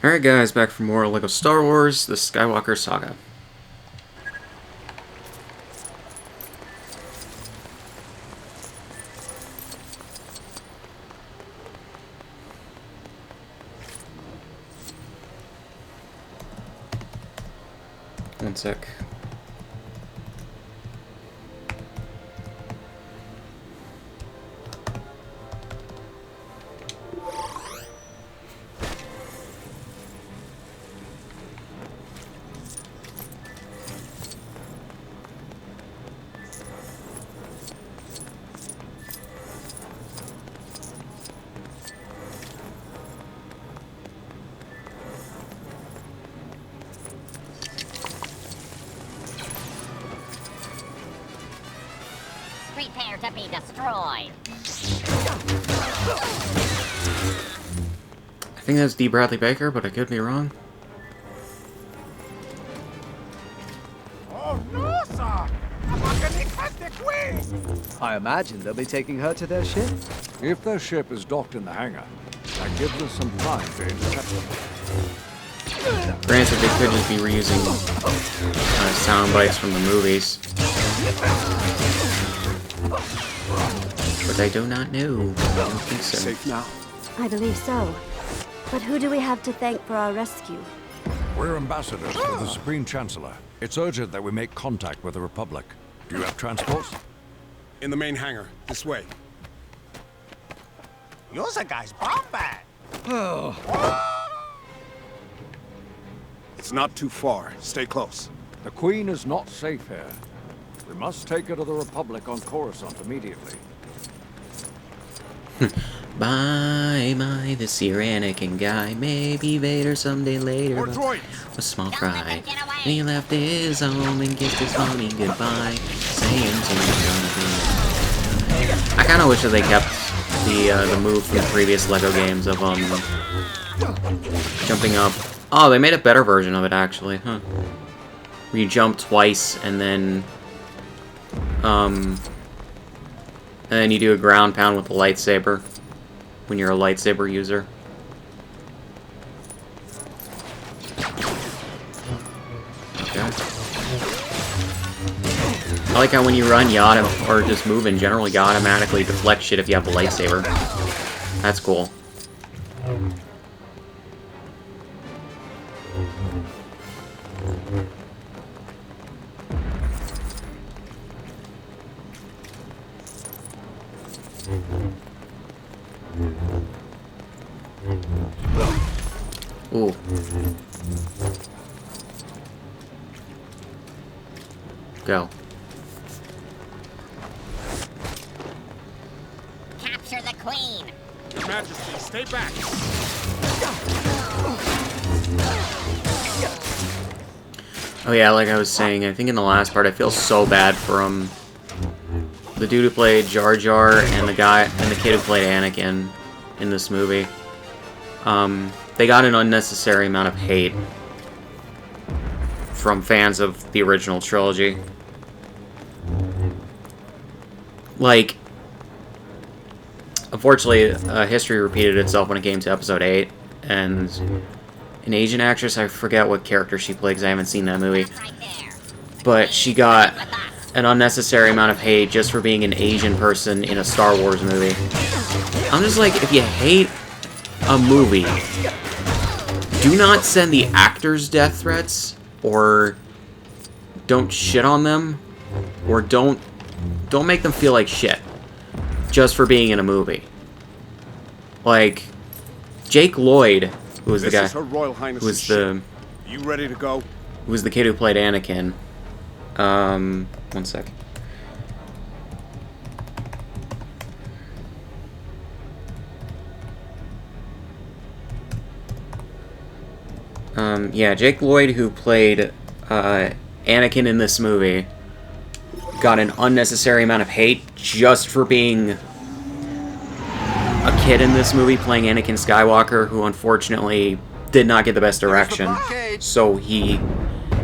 Alright guys, back for more LEGO Star Wars, the Skywalker Saga. One sec. Prepare to be destroyed. I think that's D. Bradley Baker, but I could be wrong. Oh no, sir! Apocalypse has the queen! I imagine they'll be taking her to their ship. If their ship is docked in the hangar, that gives us some time to intercept them. Granted, they could just be reusing sound bites from the movies. But I do not know. I don't think so. Safe now? I believe so. But who do we have to thank for our rescue? We're ambassadors for the Supreme Chancellor. It's urgent that we make contact with the Republic. Do you have transports? In the main hangar. This way. You're the guy's bomb bag! It's not too far. Stay close. The Queen is not safe here. We must take her to the Republic on Coruscant immediately. Bye, bye, this here Anakin guy. Maybe Vader someday later. More But droids! a small Don't let fry. them get away. And he left his home and kissed his mommy goodbye, saying something's gonna be. I kind of wish that they kept the move from the previous LEGO games of jumping up. Oh, they made a better version of it actually, huh? Where you jump twice and then you do a ground pound with the lightsaber when you're a lightsaber user. Okay. I like how when you run, you or just move in general, you automatically deflect shit if you have the lightsaber. That's cool. Ooh. Go. Capture the queen. Your Majesty, stay back! Oh yeah, like I was saying, I think in the last part I feel so bad for the dude who played Jar Jar and the kid who played Anakin in this movie. They got an unnecessary amount of hate from fans of the original trilogy. Like, unfortunately, history repeated itself when it came to Episode 8, and an Asian actress, I forget what character she played because I haven't seen that movie, Right there. but she got an unnecessary amount of hate just for being an Asian person in a Star Wars movie. I'm just like, if you hate a movie, do not send the actors death threats, or don't shit on them, or don't make them feel like shit just for being in a movie. Like Jake Lloyd, who was the guy, This is Her Royal who Highness's was ship. You ready to go? the kid who played Anakin. One sec. Yeah, Jake Lloyd, who played Anakin in this movie, got an unnecessary amount of hate just for being a kid in this movie playing Anakin Skywalker, who unfortunately did not get the best direction. So he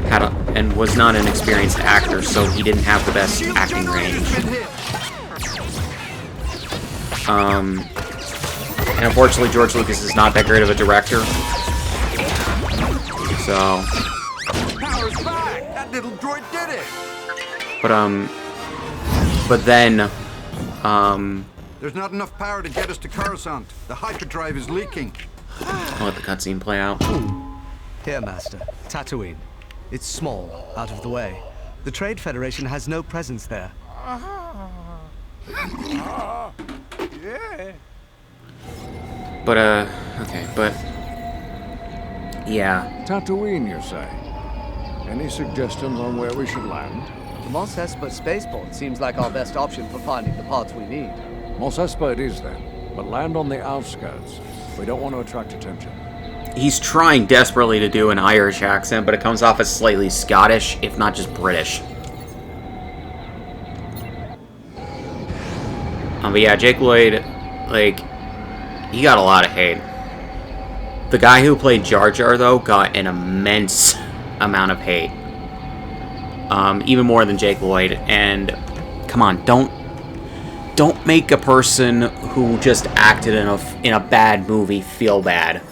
had and was not an experienced actor, so he didn't have the best acting range. And unfortunately, George Lucas is not that great of a director. So, Power's back! That little droid did it! but then, There's not enough power to get us to Coruscant. The hyperdrive is leaking. I'll let the cutscene play out. Here, Master. Tatooine. It's small, out of the way. The Trade Federation has no presence there. Yeah. But, okay, but... Yeah. Tatooine, you say? Any suggestions on where we should land? Mos Espa Spaceport seems like our best option for finding the parts we need. Mos Espa it is then, but land on the outskirts. We don't want to attract attention. He's trying desperately to do an Irish accent, but it comes off as slightly Scottish, if not just British. But yeah, Jake Lloyd, like, he got a lot of hate. The guy who played Jar Jar, though, got an immense amount of hate. Even more than Jake Lloyd. And, come on, don't make a person who just acted in a bad movie feel bad.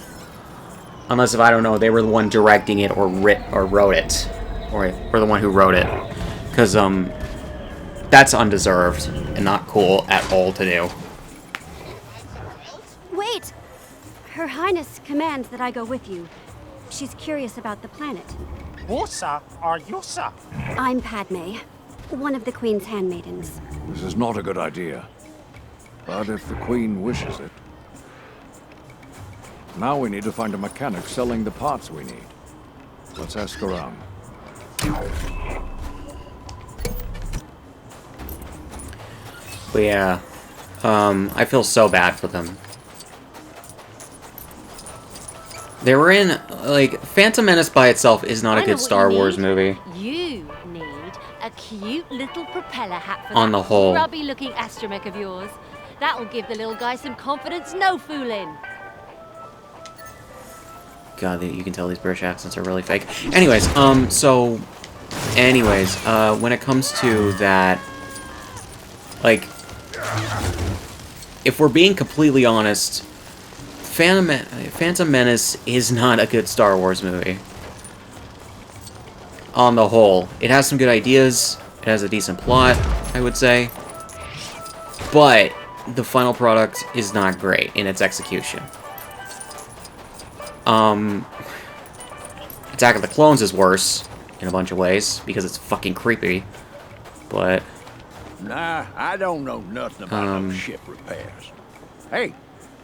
Unless, if I don't know, they were the one directing it or wrote it. Or the one who wrote it. Because, that's undeserved and not cool at all to do. Wait! Her Highness commands that I go with you. She's curious about the planet. Whosa or Yosa? I'm Padme, one of the Queen's handmaidens. This is not a good idea. But if the Queen wishes it... Now we need to find a mechanic selling the parts we need. Let's ask around. But yeah, I feel so bad for them. They were in, like, Phantom Menace by itself is not a good Star Wars movie. You need a cute little propeller hat for On that the whole. grubby-looking astromech of yours. That'll give the little guy some confidence, no fooling. God, you can tell these British accents are really fake. Anyways, when it comes to that, like, if we're being completely honest, Phantom Menace is not a good Star Wars movie. On the whole. It has some good ideas, it has a decent plot, I would say, but the final product is not great in its execution. Attack of the Clones is worse in a bunch of ways, because it's fucking creepy, but... Nah, I don't know nothing about no ship repairs. Hey,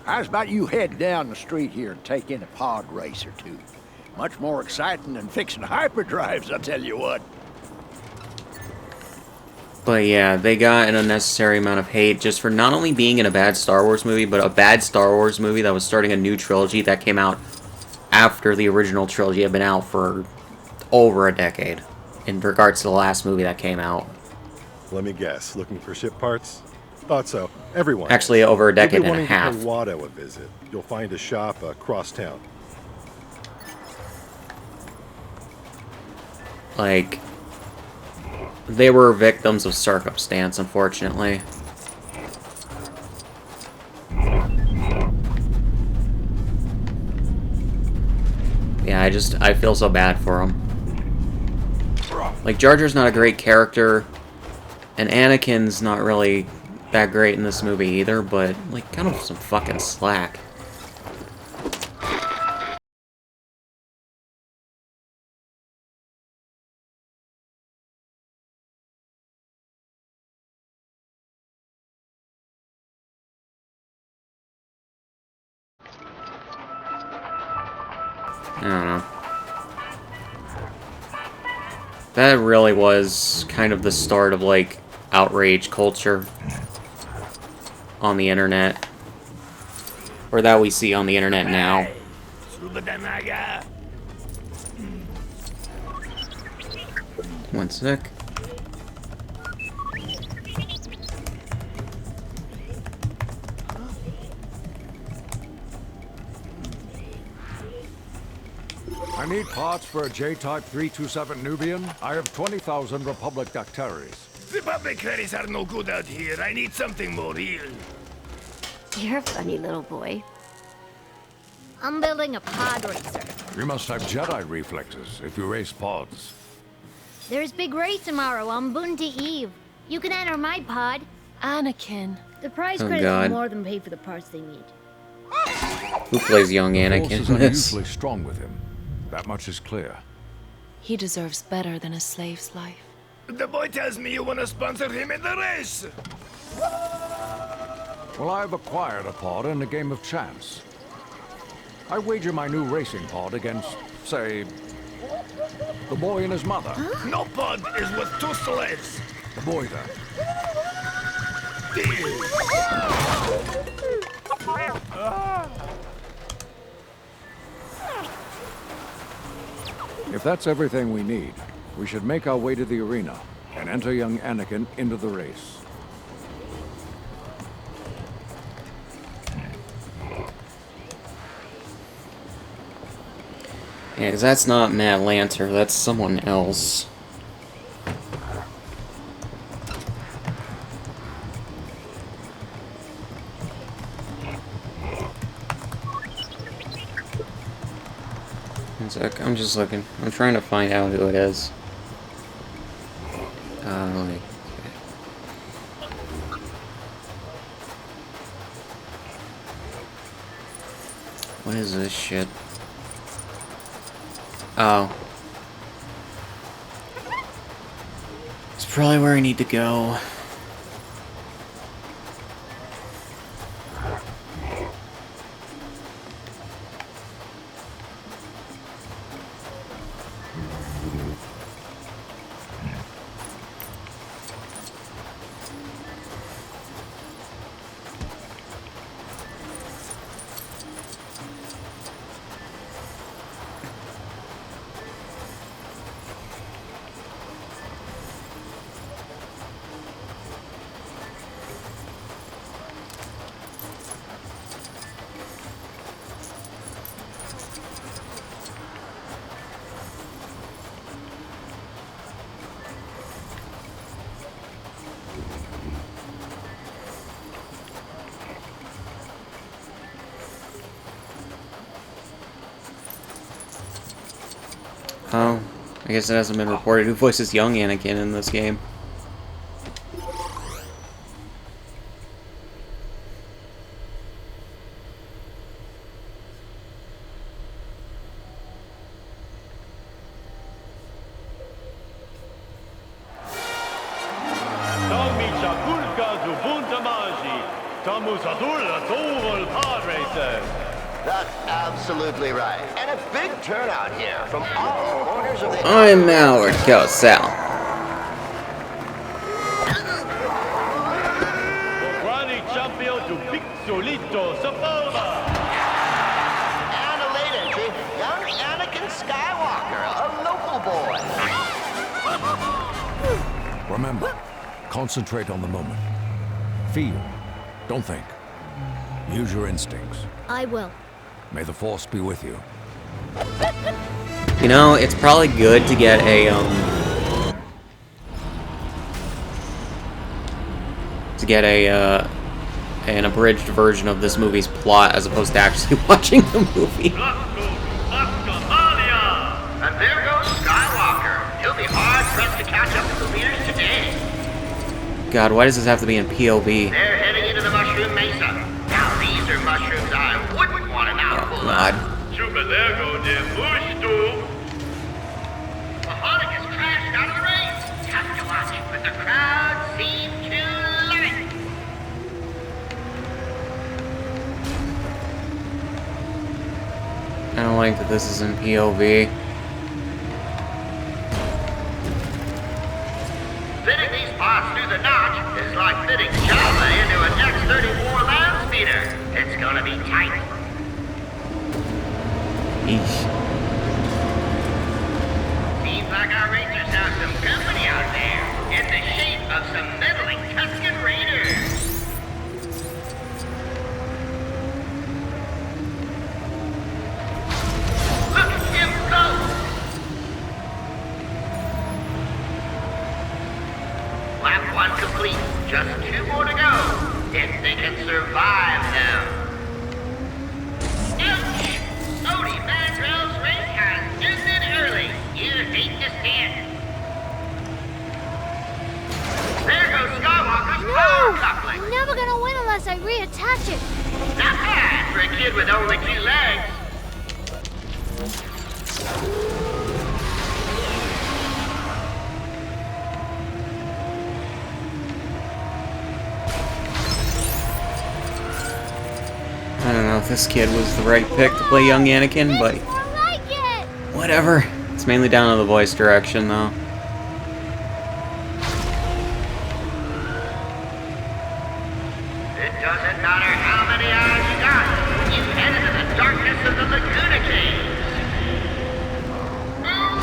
how's about you head down the street here and take in a pod race or two? Much more exciting than fixing hyperdrives, I'll tell you what. But yeah, they got an unnecessary amount of hate just for not only being in a bad Star Wars movie, but a bad Star Wars movie that was starting a new trilogy that came out after the original trilogy had been out for over a decade, in regards to the last movie that came out. Let me guess, looking for ship parts? Thought so. Everyone. Actually, over a decade and a If half. you're wanting to pay Watto a visit, you'll find a shop across town. Like, they were victims of circumstance, unfortunately. Yeah, I feel so bad for him. Like, Jar Jar's not a great character, and Anakin's not really that great in this movie either, but, like, kind of some fucking slack. I don't know. That really was kind of the start of, like, outrage culture on the internet. Or that we see on the internet now. One sec. I need parts for a J-Type 327 Nubian. I have 20,000 Republic Dactaries. Republic credits are no good out here. I need something more real. You're a funny little boy. I'm building a pod racer. You must have Jedi reflexes if you race pods. There's big race tomorrow on Boonta Eve. You can enter my pod. Anakin. The prize Oh, credits God. will more than pay for the parts they need. Who plays young Anakin Forces in are this? usually strong with him. That much is clear. He deserves better than a slave's life. The boy tells me you want to sponsor him in the race. Well, I've acquired a pod in a game of chance. I wager my new racing pod against, say, the boy and his mother. No pod is worth 2 slaves. The boy, then. If that's everything we need, we should make our way to the arena and enter young Anakin into the race. Yeah, because that's not Matt Lanter, that's someone else. One sec, I'm just looking. I'm trying to find out who it is. Like... What is this shit? Oh. It's probably where I need to go. Oh, I guess it hasn't been reported who voices young Anakin in this game. That's absolutely right. And a big turnout here from all corners of the... I'm Malward Cosell. And a late entry, young Anakin Skywalker, a local boy. Remember, concentrate on the moment. Feel. Don't think. Use your instincts. I will. May the Force be with you. You know, it's probably good to get a, an abridged version of this movie's plot as opposed to actually watching the movie. And there goes Skywalker. He'll be hard pressed to catch up to the leaders today. God, why does this have to be in POV? They're heading into the Mushroom Mesa. Now these are mushrooms I wouldn't want an outful God. There go the bush Mahalik is crashed out of the race. Have to watch, but the crowd seems to love it. I don't like that this is in POV. Fitting these parts through the notch is like fitting Java into an X-34 land speeder. It's gonna be tight. Eesh. Seems like our Rangers have some company out there in the shape of some meddling Tusken Raiders. Look at him go! Lap 1 complete. Just 2 more to go. If they can survive them. Ouch! Odie Mandrell's catch it. Not bad for a kid with only 2 legs. I don't know if this kid was the right pick to play young Anakin, but whatever. It's mainly down to the voice direction, though. It doesn't matter how many hours you got. You head into the darkness of the Laguna Caves. Oh,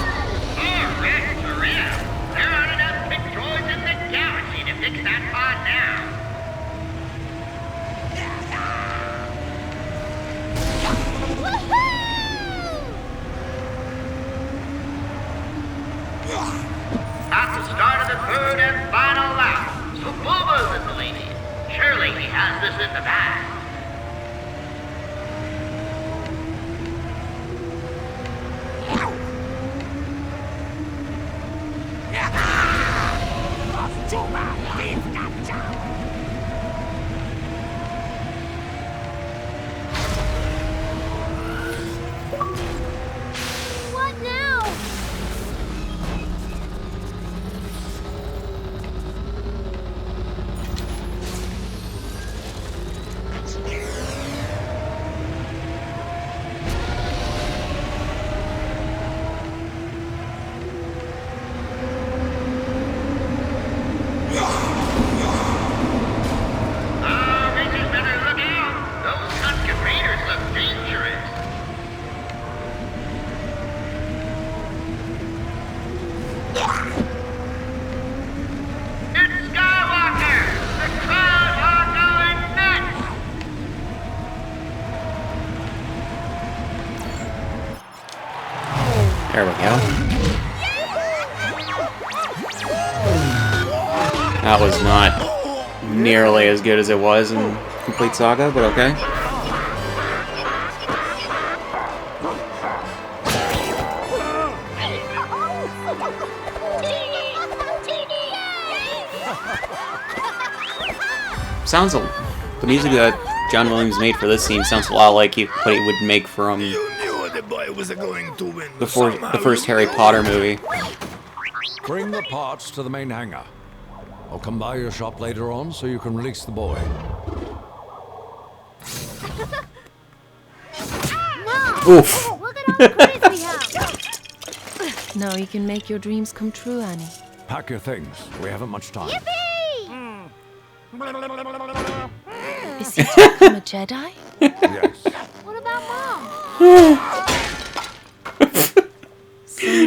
right, for real. There aren't enough big droids in the galaxy to fix that pod now. At the start of the 3rd and final lap, so Boba's in the lead. Surely he has this in the bag. What now? Rangers better look out. Those Tusken Raiders look dangerous. It's Skywalker! The crowd are going nuts! There we go. That was not nearly as good as it was in Complete Saga, but okay. Sounds the music that John Williams made for this scene sounds a lot like what he would make from the first Harry Potter movie. Bring the parts to the main hangar. I'll come by your shop later on so you can release the boy. Oof. Look at all the toys we have. Now you can make your dreams come true, Annie. Pack your things. We haven't much time. Yippee! Is he to become a Jedi? Yes. What about Mom?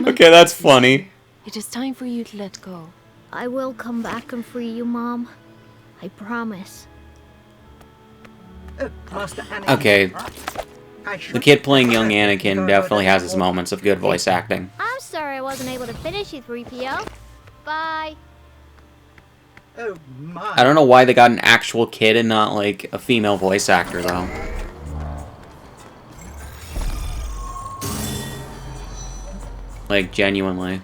Okay, that's funny. It is time for you to let go. I will come back and free you, Mom. I promise. Okay, the kid playing young Anakin definitely has his moments of good voice acting. I'm sorry I wasn't able to finish you, 3PO. Bye. I don't know why they got an actual kid and not, like, a female voice actor, though. Like, genuinely.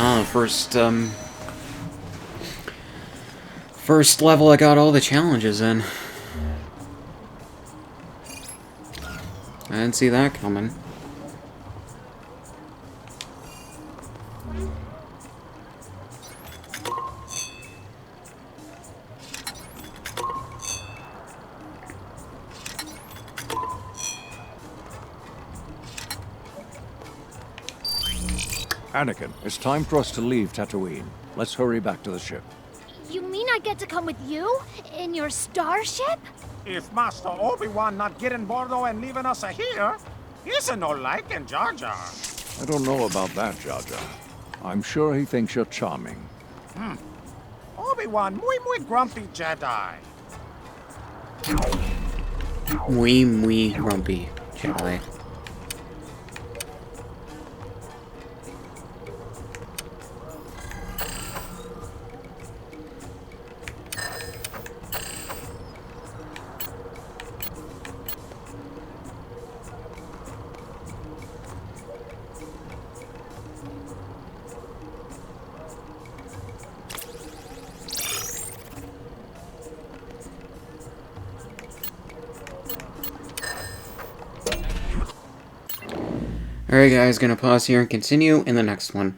Oh, first level I got all the challenges in. I didn't see that coming. Anakin, it's time for us to leave Tatooine. Let's hurry back to the ship. You mean I get to come with you? In your starship? If Master Obi-Wan not getting Bordo and leaving us here, he's a no liking Jar Jar. I don't know about that, Jar Jar. I'm sure he thinks you're charming. Obi-Wan, muy grumpy Jedi. Muy grumpy Jedi. Alright guys, gonna pause here and continue in the next one.